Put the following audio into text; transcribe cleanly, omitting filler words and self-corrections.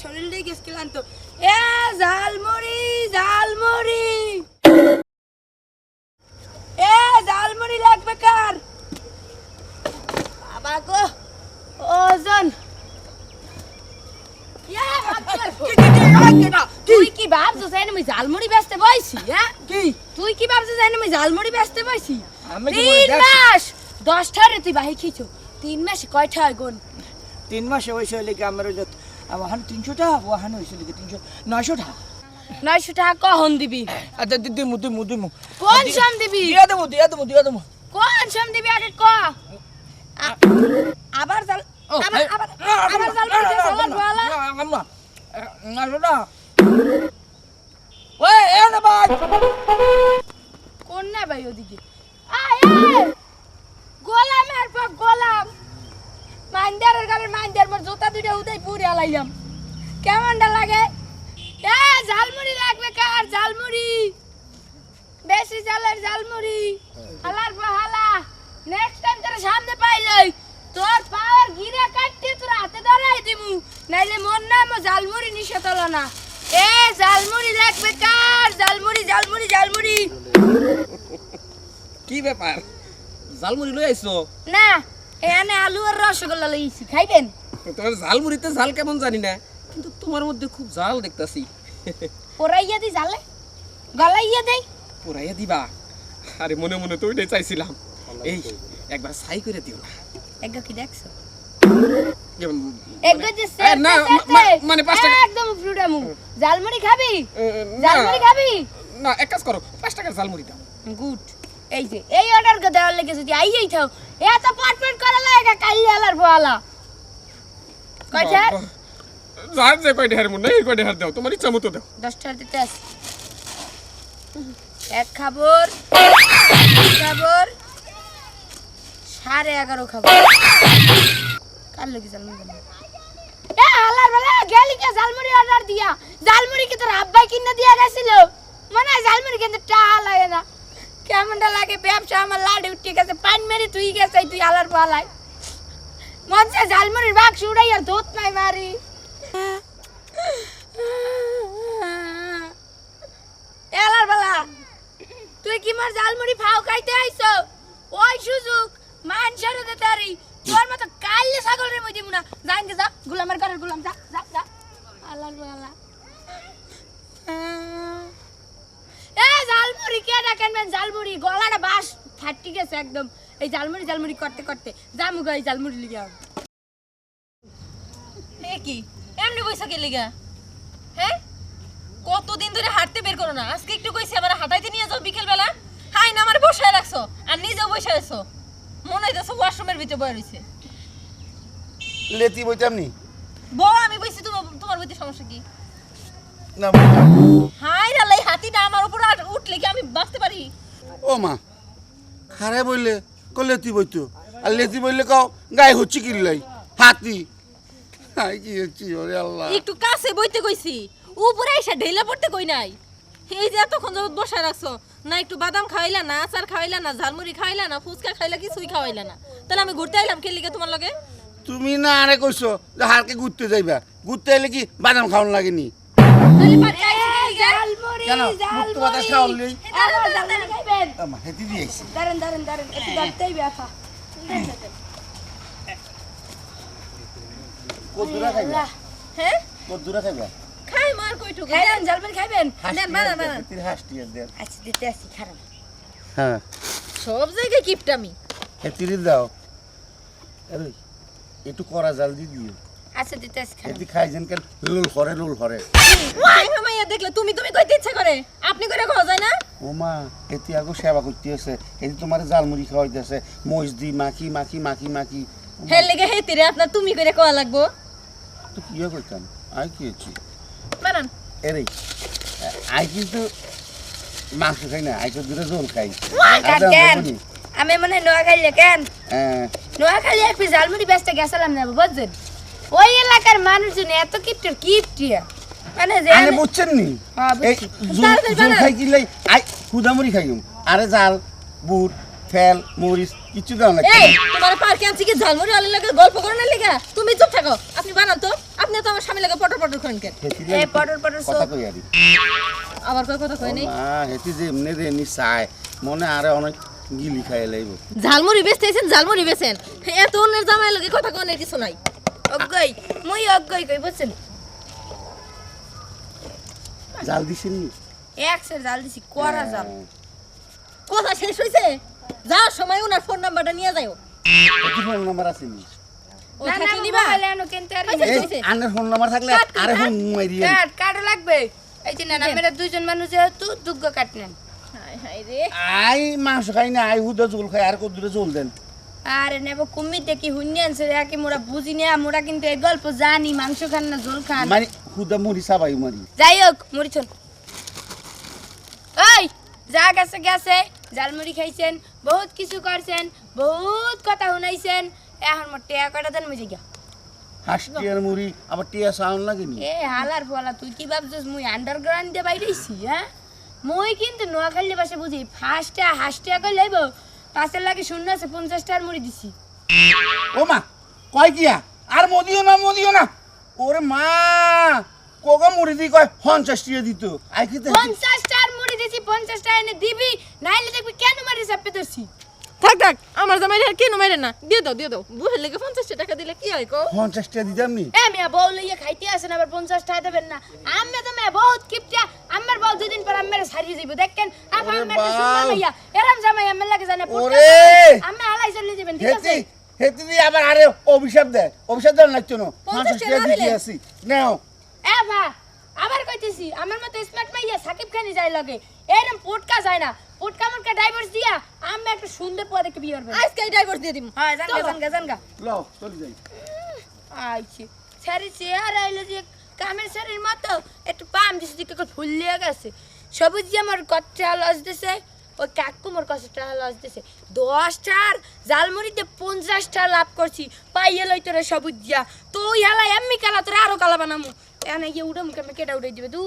শরীরটাই গেছে ক্লান্ত। এ ঝালমুড়ি ঝালমুড়ি, এ ঝালমুড়ি লাগবে কার? বাবা গো ওজন। তুই কি ভাবছো জানি আমি ঝালমুড়ি বেচতে বইছি? হ্যাঁ কি তুই কি ভাবছো জানি আমি ঝালমুড়ি বেচতে বইছি? 3 মাস 10টা রে তুই বাহি খেয়েছো। 3 মাসে কয়টা হয় গুণ? 3 মাসে হইছে লিগে আমার আমার 300 টাকা ওহান হইছে লিগে 300 900 টাকা। 900 টাকা কখন দিবি? আচ্ছা দিমু কোন সাম দিবি? দিয়া দেবো কোন সাম দিবি আগে ক। আবার জাল আবার ঝালমুড়ি সালাদ বলা। আম্মা 900 টাকা। ওই এ না ভাই কোন না ভাই ওদিকে? আয় আয় গোলামের পর গোলাম। মাইন্দারের গালের মাইন্দার মোর জুতা দুইটা উদাই পুরে আলাইলাম। কেমনটা লাগে? এ ঝালমুড়ি লাগবে কার? ঝালমুড়ি বেশি জালের ঝালমুড়ি। হালার হালা নেক্সট টাইম তোর সামনে পাইলই তোর পাওয়ার গিরা কাটতে তোর হাতে ধরাই দিমু, নাইলে মন না মো ঝালমুড়ি নিষেধ হলো না। এ ঝালমুড়ি লাগবে কার? ঝালমুড়ি ঝালমুড়ি ঝালমুড়ি। কি ব্যাপার ঝালমুড়ি লই আইছো? না এখানে আলু আর রসগোল্লা লইছি, খাইবেন? তোমার ঝালমুড়িতে ঝাল কেমন জানি না, কিন্তু তোমার মধ্যে খুব ঝাল দেখতাছি। পোড়াইয়া দি জালে গলাইয়া দেই। পুরাইয়া দিবা? আরে মনে মনে তো ওইটাই চাইছিলাম। এই একবার ছাই করে দিও না। এগো কি দেখছো? এম, এগো যে না, মানে 5 টাকা একদম ফ্লুডামু। ঝালমুড়ি খাবি? না, ঝালমুড়ি খাবি? না এক কাজ করো 5 টাকার ঝালমুড়ি দাও। গুড। এই যে এই অর্ডার কে দেওয়ার লেগে যদি আইই থাও এত পাটপাট করা লাগা কাইলে আলার ফলা কয়টা? যার যে কয়টা হার মনে এই কয়টা হার দাও, তোমার ইচ্ছা মতো দাও। 10 টাকা দিতে আস। এক খাবার 11.5 খাবার কার লাগি ঝালমুড়ি বানাই? এ আলার বেলা গেলি কে ঝালমুড়ি অর্ডার দিয়া? ঝালমুড়ি কি তোর আব্বাই কিনে দিয়া গেছিল? মানে ঝালমুড়ি কিন্তু টাকা লাগে না। কেমনটা লাগে ব্যবসা আমার লাড়ে উঠে গেছে, পান মেরে তুই গেছে তুই আলার পালাই। মনসে ঝালমুড়ির বাক্স উড়াই আর ধোত নাই মারি। এলার বেলা তুই কি মার ঝালমুড়ি ফাও খাইতে আইছো? ওই সুযোগ মানুষের দেতারি তোর মতো কাইলে ছাগলের মই দিমু না। যাইন যা গোলামের ঘরের গোলাম, যা যা যা আলার বেলা। এ ঝালমুড়ি কে ডাকেন? ঝালমুড়ি গলাটা বাস ফাটি গেছে একদম। এই ঝালমুড়ি ঝালমুড়ি করতে করতে জামু গাই ঝালমুড়ি লিগা। এ কি এমনি বইসা কে লিগা? হ্যাঁ কতদিন ধরে হাঁটতে বের করো না, আজকে একটু কইছি আবার হাঁটাইতে নিয়ে যাও বিকেল বেলা। হাই না আমার বসায় রাখছো আর নিজেও বসে আছো, মনে হইতেছে ওয়াশরুমের ভিতরে বয়ে রইছে। লেতি বইতে আপনি বউ আমি বইছি, তোমার বইতে সমস্যা কি? না হাই রালাই হাতিটা আমার উপর উঠলে কি আমি বাঁচতে পারি? ও মা খারে বললে ক লেতি বইতো আর লেতি বললে কও গায়ে হচ্ছে কিল্লাই হাতি। হাই কি হচ্ছে ওরে আল্লাহ। একটু কাছে বইতে কইছি, উপরে এসে ঢেলা পড়তে কই নাই। এই যে এতক্ষণ যাবত বসায় রাখছো না, একটু বাদাম খাওয়াইলা না, আচার খাওয়াইলা না, ঝালমুড়ি খাওয়াইলা না, ফুচকা খাইলা, কিছুই খাওয়াইলা না। তাহলে আমি ঘুরতে আইলাম কে লিগে তোমার লগে? তুমি না আরে কইছো যে হারকে ঘুরতে যাইবা, ঘুরতে এলে কি বাদাম খাওয়ান লাগেনি? তাহলে পারতে আইছি কে লিগে? ঝালমুড়ি কেন মুক্ত বাতাস খাওয়ালেই আবার ঝালমুড়ি খাইবেন? আমা হেতি দিয়েছি। দাঁড়ান দাঁড়ান দাঁড়ান একটু দাঁড়াতেই ব্যথা। কত দূরে খাইবা? হ্যাঁ কত দূরে খাইবা? খাই মার কইটুকু খাইবেন ঝালমুড়ি খাইবেন? দেন বানা বানা। তিন হাসটি দেন। আচ্ছা দিতে আসি খারাপ। হ্যাঁ সব জায়গায় কিপটামি। হেতি দাও। আরে একটু করা জাল দি দিও। আচ্ছা দিতে আসি খারাপ। হেতি খাইছেন কেন রোল করে। ওই মাইয়া দেখলে তুমি কইতে ইচ্ছা করে, আপনি কইরা খাওয়া যায় না? ও মা এতে আগো সেবা করতে আছে, এতে তোমার জালমুড়ি খাওয়াইতেছে, মহিষ দি মাখি। হে লেগে হেতিরে আপনার তুমি কইরা খাওয়া লাগবো। তো কি কইতাম আই কি হচ্ছে বানান। এরে আই কিন্তু মাংস খাই না, আই তো দূরে জল খাই। কেন আমি মনে নোয়াখালী কেন হ্যাঁ নোয়াখালী একটু ঝালমুড়ি বেচতে গেছিলাম না বুঝছেন? ওই এলাকার মানুষজন এত কিপটিয়া মানে যে আরে বুঝছেন নি হ্যাঁ এই বুঝছি। জল খাই কি লাই আই খুদামুড়ি খাইম আরে জাল বুট ফেল মরিচ কিছু দাও না এই তোমার পার্কে আনছি কি ঝালমুড়ি আলু লাগে গল্প করো না লিগা তুমি চুপ থাকো আপনি বানান তো আপনি তো আমার স্বামী লাগে পটর পটর করেন কেন এই পটর পটর কথা সব কই আরি আবার কই কথা কই নেই মা হেতি যে এমনি রে নি চায় মনে আরে অনেক গিলি খাই লাইব ঝালমুড়ি বেচতেছেন ঝালমুড়ি বেচেন এত অন্যের জামাই লাগে কথা কই নেই কিছু নাই অজ্ঞই মই অজ্ঞই কই বুঝছেন জাল দিছেন নি একসের জাল দিছি করা জাল কথা শেষ হইছে যাওয়ার সময় ওনার ফোন নাম্বারটা নিয়ে যাও কি ফোন নাম্বার আছে নি ও না না থাকি নিবা মোবাইলে আনো কিনতে আর আচ্ছা, এই হইছে। আনের ফোন নাম্বার থাকলে আরে ফোন মারিয়ে কাট কাট লাগবে এই যে না না মেরা দুইজন মানুষ যেহেতু দুগ্গ কাট নেন হায় হায় রে আই মাংস খাই না আই হুদা জোল খাই আর কত দূরে জোল দেন আরে নেব কুমির দেখি হুন্নি আনছে একে মোরা বুঝি না মোরা কিন্তু এই গল্প জানি মাংস খান না ঝোল খান মানে হুদা মুড়ি সাবাই মারি যাই হোক মুড়ি চল এই যা গেছে গেছে জালমুড়ি খাইছেন বহুত কিছু করছেন বহুত কথা শুনাইছেন এখন মোর টেয়া কটা দেন মুঝে গিয়া হাসটিয়ার মুড়ি আবার টিয়া সাউন্ড লাগেনি এ হালার ফলা তুই কি ভাবছিস মুই আন্ডারগ্রাউন্ড দিয়ে বাইরেছি হ্যাঁ মুই কিন্তু নোয়াখালী ভাষা বুঝি ফার্স্টে হাসটিয়া করে লাইব পাঁচের লাগে শূন্য আছে 50টার মুড়ি দিছি ও মা কয় কিয়া আর মদিও না ওরে মা কোগা মুড়ি দি কয় 50 টিয়া দিত আই খেতে 50টার মুড়ি দিছি 50টা এনে দিবি নাইলে দেখবি কেন মারি চাপে ধরছি থাক থাক আমার জামাই আর কেন মাইরে না দিয়ে দাও বুহের লেগে 50 টাকা দিলে কি হয় কো 50 টিয়া দিতাম নি এ মিয়া বউ লইয়া খাইতে আসেন আবার 50 টাকা দেবেন না আমি তো মেয়ে বহুত কিপটা আমার বউ দুদিন পর আমার সারিয়ে যাইব দেখেন আপা ওরে আমার বাউ। সুন্দর মাইয়া এরম জামাই আমার লাগে জানে ওরে। আমি হালাই চলে যাবেন ঠিক আছে হেতি দি আবার আরে অভিশাপ দেন লাগতো না 50 50 টিয়া টাকা দিতে দিলে। আসি নাও এ ভা আবার কইতেছি আমার মতো স্মার্ট মাইয়া সাকিব খানি যায় লাগে এরম পুটকা যায় না পুটকা মুটকা ডাইভোর্স দিয়া আমি একটা সুন্দর পদে কে বিয়ে করব আজকে ডাইভোর্স দিয়ে দিমু হ্যাঁ জানগা লও চলে যাই আইছি সারি চেহারা আইলো যে কামের শাড়ির মতো একটু পাম দিছে দিকে ফুলিয়ে গেছে সবুজ যে আমার কচ্চা লস দিছে ওই কাকু মোর কচ্চা লস দিছে 10টার জালমুড়িতে 50টা লাভ করছি পাইয়ে লই তোরে সবুজ দিয়া তুই হালা এমনি কালা তোরে আরো কালা বানামু এনে গিয়ে উড়ে মুখে কেটা উড়ে দিবে দু